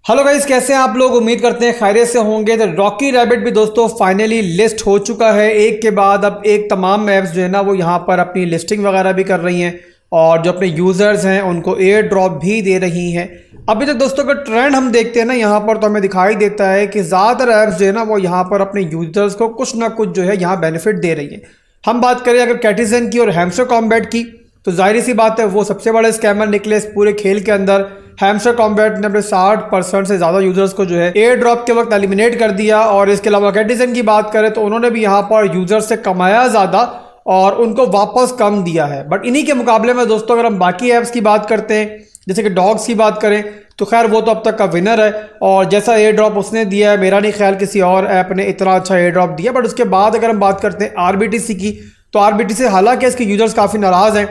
Hello guys, कैसे हैं आप लोग। उम्मीद करते हैं खैरियत से होंगे। तो रॉकी रैबिट भी दोस्तों फाइनली लिस्ट हो चुका है। एक के बाद अब एक तमाम ऐप्स जो है ना वो यहाँ पर अपनी लिस्टिंग वगैरह भी कर रही हैं और जो अपने यूज़र्स हैं उनको एयर ड्रॉप भी दे रही हैं। अभी तक दोस्तों अगर ट्रेंड हम देखते हैं ना यहाँ पर तो हमें दिखाई देता है कि ज़्यादातर ऐप्स जो है ना वो यहाँ पर अपने यूज़र्स को कुछ ना कुछ जो है यहाँ बेनिफिट दे रही हैं। हम बात करें अगर कैटिजन की और हैमस्टर कॉम्बैट की तो जाहिर सी बात है वो सबसे बड़े स्कैमर निकले इस पूरे खेल के अंदर। हैमस्टर कॉम्बैट ने अपने 60% से ज़्यादा यूजर्स को जो है एयर ड्रॉप के वक्त एलिमिनेट कर दिया। और इसके अलावा कैटिजन की बात करें तो उन्होंने भी यहाँ पर यूजर्स से कमाया ज़्यादा और उनको वापस कम दिया है। बट इन्हीं के मुकाबले में दोस्तों अगर हम बाकी ऐप्स की बात करते हैं जैसे कि डॉग्स की बात करें तो खैर वो तो अब तक का विनर है और जैसा एयर ड्रॉप उसने दिया है मेरा नहीं ख्याल किसी और ऐप ने इतना अच्छा एयर ड्रॉप दिया। बट उसके बाद अगर हम बात करते हैं आरबीटीसी की तो आरबीटीसी हालांकि इसके यूजर्स काफ़ी नाराज़ हैं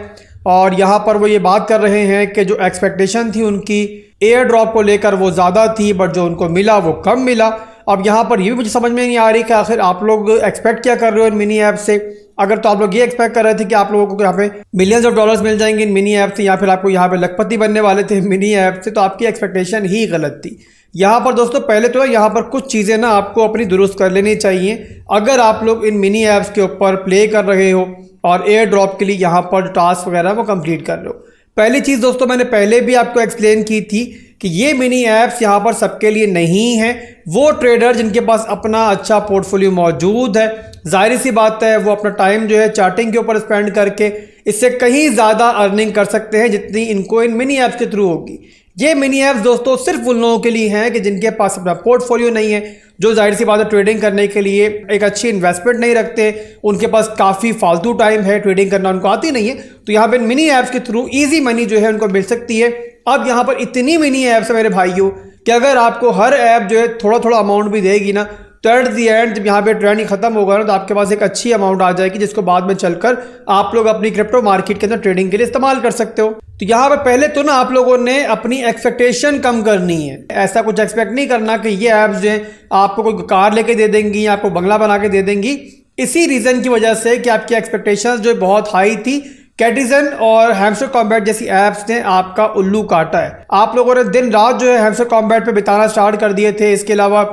और यहाँ पर वो ये बात कर रहे हैं कि जो एक्सपेक्टेशन थी उनकी एयर ड्रॉप को लेकर वो ज़्यादा थी बट जो उनको मिला वो कम मिला। अब यहाँ पर ये भी मुझे समझ में नहीं आ रही कि आखिर आप लोग एक्सपेक्ट क्या कर रहे हो इन मिनी ऐप से। अगर तो आप लोग ये एक्सपेक्ट कर रहे थे कि आप लोगों को यहाँ पे मिलियंस ऑफ डॉलर्स मिल जाएंगे इन मिनी ऐप से या फिर आपको यहाँ पे लखपति बनने वाले थे मिनी ऐप से, तो आपकी एक्सपेक्टेशन ही गलत थी। यहाँ पर दोस्तों पहले तो यहाँ पर कुछ चीज़ें ना आपको अपनी दुरुस्त कर लेनी चाहिए अगर आप लोग इन मिनी ऐप्स के ऊपर प्ले कर रहे हो और एयर ड्रॉप के लिए यहाँ पर जो टास्क वगैरह वो कंप्लीट कर रहे हो। पहली चीज़ दोस्तों मैंने पहले भी आपको एक्सप्लेन की थी कि ये मिनी ऐप्स यहाँ पर सबके लिए नहीं है। वो ट्रेडर जिनके पास अपना अच्छा पोर्टफोलियो मौजूद है जाहिर सी बात है वो अपना टाइम जो है चार्टिंग के ऊपर स्पेंड करके इससे कहीं ज़्यादा अर्निंग कर सकते हैं जितनी इनको इन मिनी ऐप्स के थ्रू होगी। ये मिनी ऐप्स दोस्तों सिर्फ उन लोगों के लिए हैं कि जिनके पास अपना पोर्टफोलियो नहीं है, जो जाहिर सी बात है ट्रेडिंग करने के लिए एक अच्छी इन्वेस्टमेंट नहीं रखते, उनके पास काफ़ी फालतू टाइम है, ट्रेडिंग करना उनको आती नहीं है। तो यहाँ पे मिनी ऐप्स के थ्रू ईजी मनी जो है उनको मिल सकती है। अब यहाँ पर इतनी मिनी ऐप्स है मेरे भाइयों कि अगर आपको हर ऐप जो है थोड़ा थोड़ा अमाउंट भी देगी ना तो एट दी एंड जब यहाँ पे ट्रेंड ही खत्म होगा ना तो आपके पास एक अच्छी अमाउंट आ जाएगी जिसको बाद में चलकर आप लोग अपनी क्रिप्टो मार्केट के अंदर ट्रेडिंग के लिए इस्तेमाल कर सकते हो। तो यहाँ पे पहले तो ना आप लोगों ने अपनी एक्सपेक्टेशन कम करनी है। ऐसा कुछ एक्सपेक्ट नहीं करना कि ये ऐप्स जो है आपको कोई कार लेके दे देंगी, आपको बंगला बना के दे देंगी। इसी रीज़न की वजह से कि आपकी एक्सपेक्टेशंस जो बहुत हाई थी, कैटिजन और हैमस्टर कॉम्बैट जैसी ऐप्स ने आपका उल्लू काटा है। आप लोगों ने दिन रात जो है हैमस्टर कॉम्बैट पे बिताना स्टार्ट कर दिए थे। इसके अलावा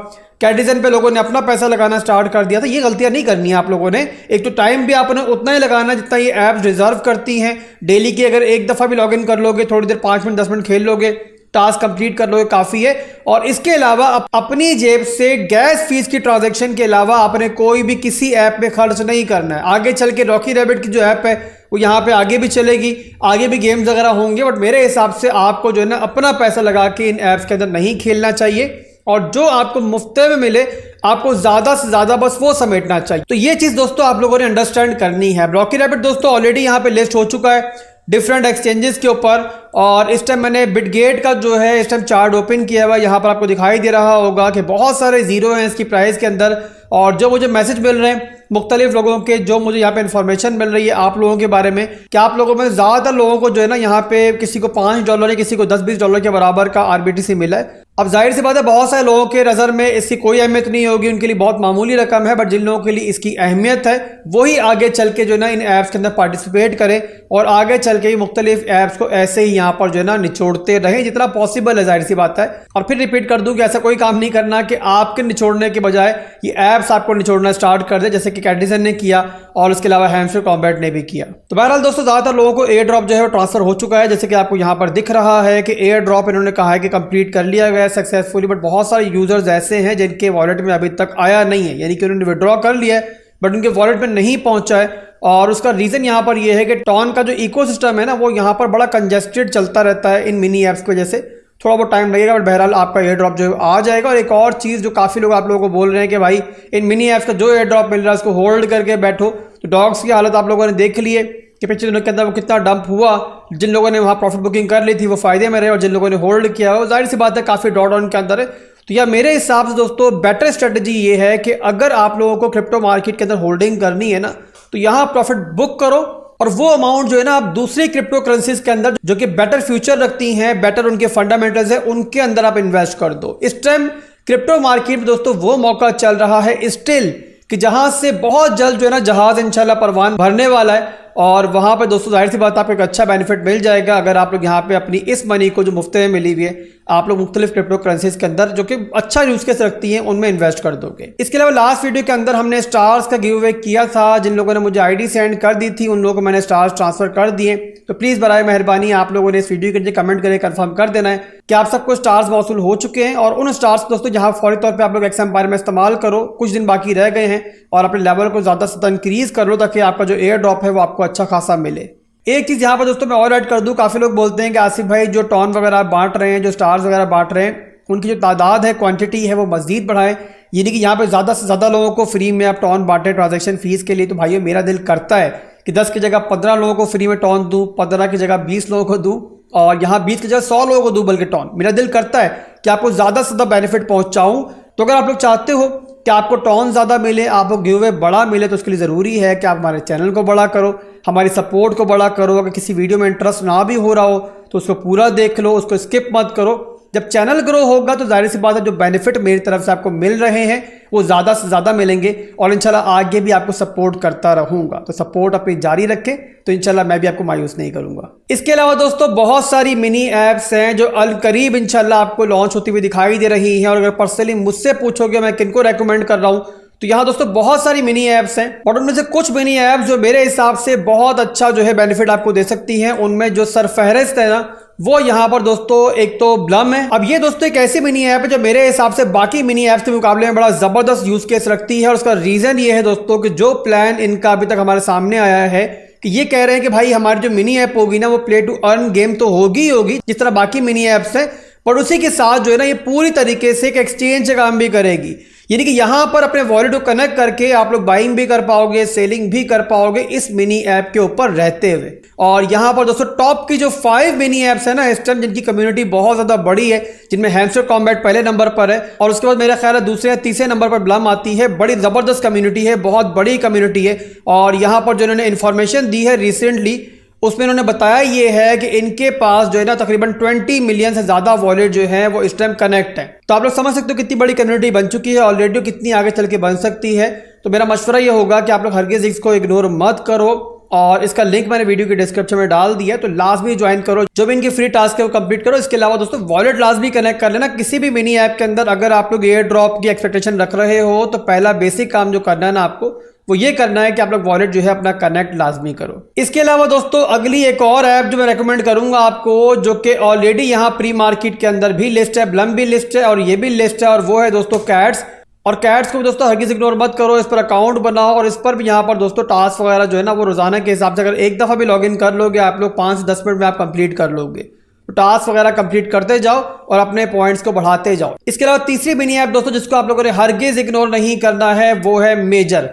कैटिजन पे लोगों ने अपना पैसा लगाना स्टार्ट कर दिया था। ये गलतियां नहीं करनी है आप लोगों ने। एक तो टाइम भी आपने उतना ही लगाना जितना ये ऐप्स डिजर्व करती हैं। डेली की अगर एक दफ़ा भी लॉगिन कर लोगे, थोड़ी देर 5 मिनट 10 मिनट खेल लोगे, टास्क कंप्लीट कर लोगे, काफ़ी है। और इसके अलावा अपनी जेब से गैस फीस की ट्रांजैक्शन के अलावा आपने कोई भी किसी ऐप पे खर्च नहीं करना है। आगे चल के रॉकी रैबिट की जो ऐप है वो यहाँ पे आगे भी चलेगी, आगे भी गेम्स वगैरह होंगे। बट मेरे हिसाब से आपको जो है ना अपना पैसा लगा के इन ऐप्स के अंदर नहीं खेलना चाहिए और जो आपको मुफ्त में मिले आपको ज़्यादा से ज़्यादा बस वो समेटना चाहिए। तो ये चीज़ दोस्तों आप लोगों ने अंडरस्टैंड करनी है। रॉकी रैबिट दोस्तों ऑलरेडी यहाँ पे लिस्ट हो चुका है डिफरेंट एक्सचेंजेस के ऊपर और इस टाइम मैंने बिटगेट का जो है इस टाइम चार्ट ओपन किया हुआ, यहाँ पर आपको दिखाई दे रहा होगा कि बहुत सारे जीरो हैं इसकी प्राइस के अंदर। और जो मुझे मैसेज मिल रहे हैं मुख्तलिफ लोगों के, जो मुझे यहाँ पे इन्फॉर्मेशन मिल रही है आप लोगों के बारे में कि आप लोगों में ज़्यादातर लोगों को जो है ना यहाँ पे किसी को $5 या किसी को $10-20 के बराबर का आरबीटीसी मिला है। अब जाहिर सी बात है बहुत सारे लोगों के नज़र में इसकी कोई अहमियत नहीं होगी, उनके लिए बहुत मामूली रकम है। बट जिन लोगों के लिए इसकी अहमियत है वही आगे चल के जो है ना इन ऐप्स के अंदर पार्टिसिपेट करें और आगे चल के ही मुख्तलिफ ऐप्स को ऐसे ही यहाँ पर जो है ना निचोड़ते रहें जितना पॉसिबल है। जाहिर सी बात है। और फिर रिपीट कर दूं कि ऐसा कोई काम नहीं करना कि आपके निचोड़ने के बजाय ये ऐप्स आपको निचोड़ना स्टार्ट कर दे, जैसे कि कैटिजन ने किया और उसके अलावा हैमस्टर कॉम्बैट ने भी किया। तो बहरहाल दोस्तों ज़्यादातर लोगों को एयर ड्रॉप जो है वो ट्रांसफर हो चुका है। जैसे कि आपको यहाँ पर दिख रहा है कि एयर ड्रॉप इन्होंने कहा है कि कंप्लीट कर लिया गया है सक्सेसफुली। बट बहुत सारे यूजर्स ऐसे हैं जिनके वॉलेट में अभी तक आया नहीं है, यानी कि उन्होंने विड्रॉ कर लिया है बट उनके वॉलेट में नहीं पहुंचा है। और उसका रीज़न यहाँ पर यह है कि टॉन का जो इकोसिस्टम है ना वो यहाँ पर बड़ा कंजेस्टेड चलता रहता है इन मिनी ऐप्स की वजह से। थोड़ा बहुत टाइम लगेगा बट बहरहाल आपका एयर ड्रॉप जो है आ जाएगा। और एक और चीज़ जो काफ़ी लोग आप लोगों को बोल रहे हैं कि भाई इन मिनी ऐप्स का जो एयर ड्रॉप मिल रहा है उसको होल्ड करके बैठो। तो डॉग्स की हालत आप लोगों ने देख ली है कि पिछले दिनों के अंदर वो कितना डंप हुआ। जिन लोगों ने वहाँ प्रॉफिट बुकिंग कर ली थी वो फ़ायदे में रहे और जिन लोगों ने होल्ड किया वो जाहिर सी बात है काफ़ी ड्रॉ डाउन के अंदर है। तो यार मेरे हिसाब से दोस्तों बेटर स्ट्रेटजी ये है कि अगर आप लोगों को क्रिप्टो मार्केट के अंदर होल्डिंग करनी है ना तो यहाँ प्रॉफिट बुक करो और वो अमाउंट जो है ना आप दूसरी क्रिप्टो करेंसीज के अंदर जो कि बेटर फ्यूचर रखती हैं, बेटर उनके फंडामेंटल्स है, उनके अंदर आप इन्वेस्ट कर दो। इस टाइम क्रिप्टो मार्केट में दोस्तों वो मौका चल रहा है स्टिल कि जहां से बहुत जल्द जो है ना जहाज इंशाल्लाह परवान भरने वाला है और वहाँ पर दोस्तों जाहिर सी बात आपको एक अच्छा बेनिफिट मिल जाएगा अगर आप लोग यहाँ पे अपनी इस मनी को जो मुफ्त में मिली हुई है आप लोग मुख्तलिफ क्रिप्टो करेंसीज के अंदर जो कि अच्छा यूज केस रखती हैं उनमें इन्वेस्ट कर दोगे। इसके अलावा लास्ट वीडियो के अंदर हमने स्टार्स का गिव अवे किया था। जिन लोगों ने मुझे आईडी सेंड कर दी थी उन लोगों को मैंने स्टार्स ट्रांसफर कर दिए। तो प्लीज़ बराए मेहरबानी आप लोगों ने इस वीडियो के नीचे कमेंट करके कंफर्म कर देना है कि आप सबको स्टार्स मौसूल हो चुके हैं और उन स्टार्स दोस्तों जहाँ फौरी तौर पर आप लोग एक्स एम्पायर में इस्तेमाल करो। कुछ दिन बाकी रह गए हैं और अपने लेवल को ज़्यादा से ज़्यादा इंक्रीज़ कर लो ताकि आपका जो एयर ड्रॉप है वो आपको अच्छा खासा मिले। एक चीज़ यहाँ पर दोस्तों मैं और ऐड कर दूँ, काफ़ी लोग बोलते हैं कि आसिफ भाई जो टॉन वगैरह बांट रहे हैं, जो स्टार्स वगैरह बांट रहे हैं, उनकी जो तादाद है, क्वांटिटी है, वो मज़ीद बढ़ाएं। यानी कि यहाँ पे ज़्यादा से ज़्यादा लोगों को फ्री में आप टॉन बांटें ट्रांजैक्शन फीस के लिए। तो भाइयों मेरा दिल करता है कि 10 की जगह 15 लोगों को फ्री में टॉन दूँ, 15 की जगह 20 लोगों को दूँ और यहाँ 20 की जगह 100 लोगों को दूँ बल्कि टॉन। मेरा दिल करता है कि आपको ज़्यादा से ज़्यादा बेनिफिट पहुँचाऊँ। तो अगर आप लोग चाहते हो कि आपको टॉन ज़्यादा मिले, आपको गिव अवे बड़ा मिले, तो उसके लिए ज़रूरी है कि आप हमारे चैनल को बड़ा करो, हमारी सपोर्ट को बड़ा करो। अगर किसी वीडियो में इंटरेस्ट ना भी हो रहा हो तो उसको पूरा देख लो, उसको स्किप मत करो। जब चैनल ग्रो होगा तो जाहिर सी बात है जो बेनिफिट मेरी तरफ से आपको मिल रहे हैं वो ज़्यादा से ज़्यादा मिलेंगे और इंशाल्लाह आगे भी आपको सपोर्ट करता रहूँगा। तो सपोर्ट अपनी जारी रखें तो इंशाल्लाह मैं भी आपको मायूस नहीं करूँगा। इसके अलावा दोस्तों बहुत सारी मिनी ऐप्स हैं जो अल करीब इंशाल्लाह आपको लॉन्च होती हुई दिखाई दे रही हैं। और अगर पर्सनली मुझसे पूछोगे मैं किनको रेकमेंड कर रहा हूँ तो यहाँ दोस्तों बहुत सारी मिनी ऐप्स हैं और उनमें से कुछ मिनी ऐप्स जो मेरे हिसाब से बहुत अच्छा जो है बेनिफिट आपको दे सकती हैं, उनमें जो सरफहरिस्त है ना वो यहाँ पर दोस्तों एक तो ब्लम है। अब ये दोस्तों एक ऐसी मिनी ऐप है जो मेरे हिसाब से बाकी मिनी ऐप्स के मुकाबले में बड़ा ज़बरदस्त यूज़ केस रखती है। और उसका रीज़न ये है दोस्तों कि जो प्लान इनका अभी तक हमारे सामने आया है कि ये कह रहे हैं कि भाई हमारी जो मिनी ऐप होगी ना वो प्ले टू अर्न गेम तो होगी ही होगी जिस तरह बाकी मिनी ऐप्स है, पर उसी के साथ जो है ना ये पूरी तरीके से एक एक्सचेंज का काम भी करेगी। यानी कि यहाँ पर अपने वॉलेट को कनेक्ट करके आप लोग बाइंग भी कर पाओगे, सेलिंग भी कर पाओगे इस मिनी ऐप के ऊपर रहते हुए। और यहाँ पर दोस्तों टॉप की जो 5 मिनी ऐप्स है ना इस टाइम, जिनकी कम्युनिटी बहुत ज़्यादा बड़ी है, जिनमें हैमस्टर कॉम्बैट पहले नंबर पर है और उसके बाद मेरा ख्याल है दूसरे या तीसरे नंबर पर ब्लम आती है। बड़ी ज़बरदस्त कम्युनिटी है, बहुत बड़ी कम्युनिटी है। और यहाँ पर जो इन्होंने इन्फॉर्मेशन दी है रिसेंटली उसमें इन्होंने बताया ये है कि इनके पास जो है ना तकरीबन 20 मिलियन से ज़्यादा वॉलेट जो है वो इस टाइम कनेक्ट है। तो आप लोग समझ सकते हो कितनी बड़ी कम्युनिटी बन चुकी है ऑलरेडी, कितनी आगे चल के बन सकती है। तो मेरा मशवरा ये होगा कि आप लोग हरगिज़ इसको इग्नोर मत करो और इसका लिंक मैंने वीडियो के डिस्क्रिप्शन में डाल दिया है, तो लाजमी ज्वाइन करो। जो भी इनकी फ्री टास्क है वो कंप्लीट करो। इसके अलावा दोस्तों वॉलेट लाजमी कनेक्ट कर लेना किसी भी मिनी ऐप के अंदर। अगर आप लोग एयर ड्रॉप की एक्सपेक्टेशन रख रहे हो तो पहला बेसिक काम जो करना है ना आपको वो ये करना है कि आप लोग वॉलेट जो है अपना कनेक्ट लाजमी करो। इसके अलावा दोस्तों अगली एक और ऐप जो मैं रेकमेंड करूंगा आपको, जो कि ऑलरेडी यहाँ प्री मार्केट के अंदर भी लिस्ट है, ब्लम भी लिस्ट है और ये भी लिस्ट है, और वो है दोस्तों कैट्स। और कैट्स को दोस्तों हरगिज़ इग्नोर मत करो, इस पर अकाउंट बनाओ और इस पर भी यहाँ पर दोस्तों टास्क वगैरह जो है ना वो रोजाना के हिसाब से अगर एक दफ़ा भी लॉगिन कर लोगे आप लोग 5 से 10 मिनट में आप कंप्लीट कर लोगे। तो टास्क वगैरह कंप्लीट करते जाओ और अपने पॉइंट्स को बढ़ाते जाओ। इसके अलावा तीसरी मिनी ऐप दोस्तों जिसको आप लोगों ने हरगिज़ इग्नोर नहीं करना है वो है मेजर।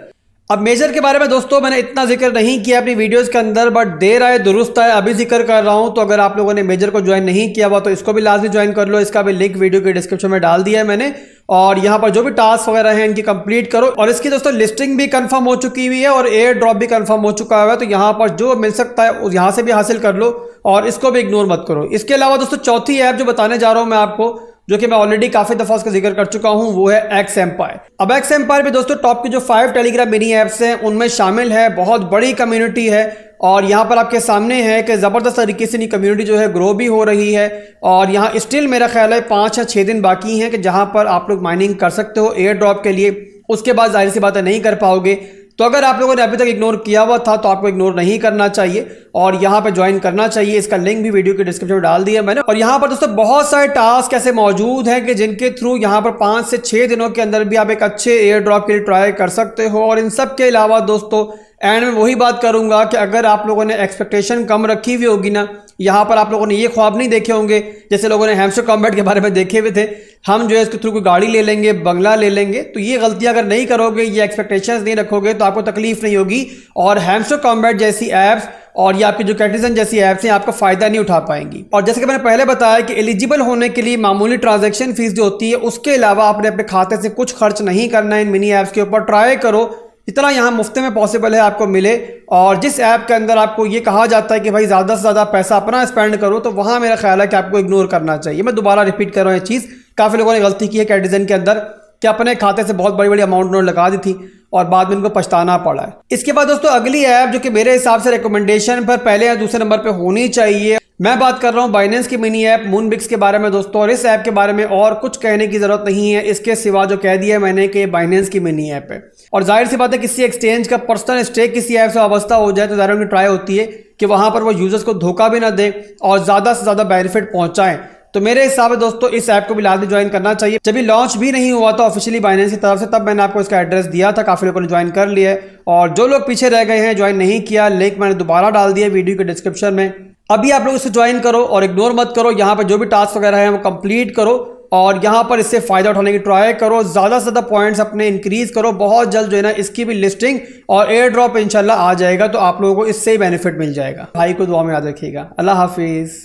अब मेजर के बारे में दोस्तों मैंने इतना जिक्र नहीं किया अपनी वीडियोस के अंदर, बट देर आए दुरुस्त आए अभी जिक्र कर रहा हूं। तो अगर आप लोगों ने मेजर को ज्वाइन नहीं किया हुआ तो इसको भी लाजमी ज्वाइन कर लो। इसका भी लिंक वीडियो के डिस्क्रिप्शन में डाल दिया है मैंने। और यहाँ पर जो भी टास्क वगैरह हैं इनकी कंप्लीट करो। और इसकी दोस्तों लिस्टिंग भी कंफर्म हो चुकी हुई है और एयर ड्रॉप भी कंफर्म हो चुका है। तो यहाँ पर जो मिल सकता है यहाँ से भी हासिल कर लो और इसको भी इग्नोर मत करो। इसके अलावा दोस्तों चौथी ऐप जो बताने जा रहा हूँ मैं आपको, जो कि मैं ऑलरेडी काफी दफा उसका जिक्र कर चुका हूं, वो है एक्स एम्पायर। अब एक्स एम्पायर भी दोस्तों टॉप की जो 5 टेलीग्राम मिनी ऐप्स हैं उनमें शामिल है। बहुत बड़ी कम्युनिटी है और यहाँ पर आपके सामने है कि ज़बरदस्त तरीके से ये कम्युनिटी जो है ग्रो भी हो रही है। और यहाँ स्टिल मेरा ख्याल है 5 या 6 दिन बाकी हैं कि जहाँ पर आप लोग माइनिंग कर सकते हो एयर ड्रॉप के लिए। उसके बाद जाहिर सी बात है नहीं कर पाओगे। तो अगर आप लोगों ने अभी तक इग्नोर किया हुआ था तो आपको इग्नोर नहीं करना चाहिए और यहाँ पे ज्वाइन करना चाहिए। इसका लिंक भी वीडियो के डिस्क्रिप्शन में डाल दिया मैंने। और यहाँ पर दोस्तों बहुत सारे टास्क ऐसे मौजूद हैं कि जिनके थ्रू यहाँ पर 5 से 6 दिनों के अंदर भी आप एक अच्छे एयर ड्रॉप के लिए ट्राई कर सकते हो। और इन सब के अलावा दोस्तों एंड में वही बात करूंगा कि अगर आप लोगों ने एक्सपेक्टेशन कम रखी हुई होगी ना, यहाँ पर आप लोगों ने ये ख्वाब नहीं देखे होंगे जैसे लोगों ने हैमस्टर कॉम्बैट के बारे में देखे हुए थे, हम जो है इसके थ्रू कोई गाड़ी ले लेंगे, बंगला ले लेंगे। तो ये गलतियां अगर नहीं करोगे, ये एक्सपेक्टेशंस नहीं रखोगे तो आपको तकलीफ नहीं होगी और हैमस्टर कॉम्बैट जैसी ऐप्स और ये आपकी जो कैटिजन जैसी ऐप्स हैं आपका फायदा नहीं उठा पाएंगी। और जैसे कि मैंने पहले बताया कि एलिजिबल होने के लिए मामूली ट्रांजैक्शन फीस जो होती है उसके अलावा आपने अपने खाते से कुछ खर्च नहीं करना है। इन मिनी ऐप्स के ऊपर ट्राई करो जितना यहाँ मुफ्त में पॉसिबल है आपको मिले। और जिस ऐप के अंदर आपको ये कहा जाता है कि भाई ज़्यादा से ज़्यादा पैसा अपना स्पेंड करो, तो वहाँ मेरा ख्याल है कि आपको इग्नोर करना चाहिए। मैं दोबारा रिपीट कर रहा हूँ ये चीज़, काफ़ी लोगों ने गलती की है कैटिजन के अंदर कि अपने खाते से बहुत बड़ी बड़ी अमाउंट उन्होंने लगा दी थी और बाद में इनको पछताना पड़ा है। इसके बाद दोस्तों अगली ऐप जो कि मेरे हिसाब से रिकमेंडेशन पर पहले या दूसरे नंबर पे होनी चाहिए, मैं बात कर रहा हूं बाइनेंस की मिनी ऐप मूनबिक्स के बारे में दोस्तों। और इस ऐप के बारे में और कुछ कहने की जरूरत नहीं है इसके सिवा जो कह दिया मैंने कि बाइनेंस की मिनी ऐप है। और जाहिर सी बात है किसी एक्सचेंज का पर्सनल स्टेक किसी ऐप से वाबस्ता हो जाए तो ज़ाहिर उनकी ट्राई होती है कि वहां पर वो यूजर्स को धोखा भी ना दें और ज़्यादा से ज़्यादा बेनिफिट पहुंचाएं। तो मेरे हिसाब से दोस्तों इस ऐप को भी लाजमी ज्वाइन करना चाहिए। जब ये लॉन्च भी नहीं हुआ था ऑफिशियली बाइनेंस की तरफ से, तब मैंने आपको इसका एड्रेस दिया था, काफी लोगों ने ज्वाइन कर लिया है। और जो लोग पीछे रह गए हैं ज्वाइन नहीं किया, लिंक मैंने दोबारा डाल दिया वीडियो के डिस्क्रिप्शन में। अभी आप लोग इसे ज्वाइन करो और इग्नोर मत करो, यहाँ पर जो भी टास्क वगैरह है वो कंप्लीट करो और यहाँ पर इससे फायदा उठाने की ट्राई करो, ज्यादा से ज्यादा पॉइंट्स अपने इंक्रीज करो। बहुत जल्द जो है ना इसकी भी लिस्टिंग और एयर ड्रॉप इंशाल्लाह आ जाएगा, तो आप लोगों को इससे ही बेनिफिट मिल जाएगा। भाई को दुआ में याद रखिएगा। अल्लाह हाफिज।